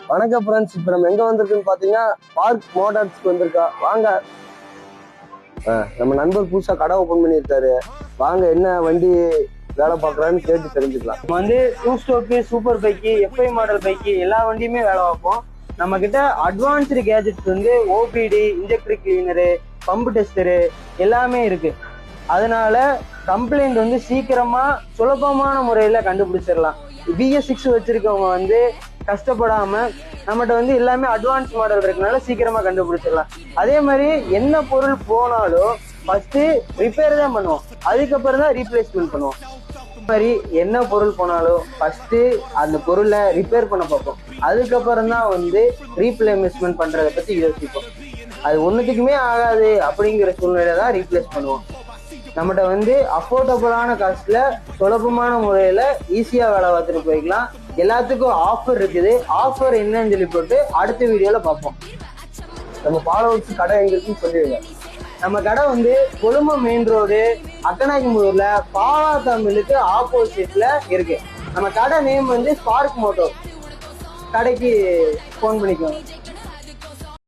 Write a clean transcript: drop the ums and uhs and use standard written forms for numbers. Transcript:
வணக்கம் ஃப்ரெண்ட்ஸ், இப்போ நம்ம எங்க வந்திருக்குன்னு பாத்தீங்கன்னா பார்க் மோட்டார்ஸ்க்கு வந்திருக்கா. வாங்க, நம்ம நண்பர் புதுசா கடை ஓபன் பண்ணியிருக்காரு. வாங்க என்ன வண்டி வேலை பார்க்கறான்னு கேட்டு தெரிஞ்சுக்கலாம். நம்ம வந்து 2 stroke, super bike, FI model bike எல்லா வண்டியுமே வேலை பார்ப்போம். நம்ம கிட்ட அட்வான்ஸ்டு கேஜெட்ஸ் வந்து OBD, injector cleaner, pump tester எல்லாமே இருக்கு. அதனால கம்ப்ளைண்ட் வந்து சீக்கிரமா சுலபமான முறையில கண்டுபிடிச்சிடலாம். BS6 வச்சிருக்கவங்க வந்து கஷ்டப்படாம நம்மகிட்ட வந்து எல்லாமே அட்வான்ஸ் மாடல் இருக்கனால சீக்கிரமா கண்டுபிடிச்சிடலாம். அதே மாதிரி என்ன பொருள் போனாலும் ஃபர்ஸ்ட் ரிப்பேர் தான் பண்ணுவோம், அதுக்கப்புறம் தான் ரீப்ளேஸ்மெண்ட் பண்ணுவோம். மாதிரி என்ன பொருள் போனாலும் ஃபர்ஸ்ட் அந்த பொருளை ரிப்பேர் பண்ண பார்ப்போம், அதுக்கப்புறம் தான் வந்து ரீப்ளேஸ்மெண்ட் பண்றதை பத்தி யோசிப்போம். அது ஒன்றுத்துக்குமே ஆகாது அப்படிங்கிற சூழ்நிலை தான் ரீப்ளேஸ் பண்ணுவோம். நம்மகிட்ட வந்து அஃபோர்டபுளான காஸ்ட்ல சுலபமான முறையில ஈஸியா வேலை பார்த்துட்டு போய்க்கலாம். எல்லாத்துக்கும் ஆஃபர் இருக்குது. ஆஃபர் என்னன்னு சொல்லி போட்டு அடுத்த வீடியோல பார்ப்போம். நம்ம ஃபாலோவர்ஸ் கடை எங்க இருக்குன்னு சொல்லிடுங்க. நம்ம கடை வந்து கொழும்பு மெயின் ரோடு அக்கநாயக்கம்பூர்ல பாவா மில்லுக்கு ஆப்போசிட்ல இருக்கு. நம்ம கடை நேம் வந்து ஸ்பார்க் மோட்டோ. கடைக்கு ஃபோன் பண்ணிக்கோங்க.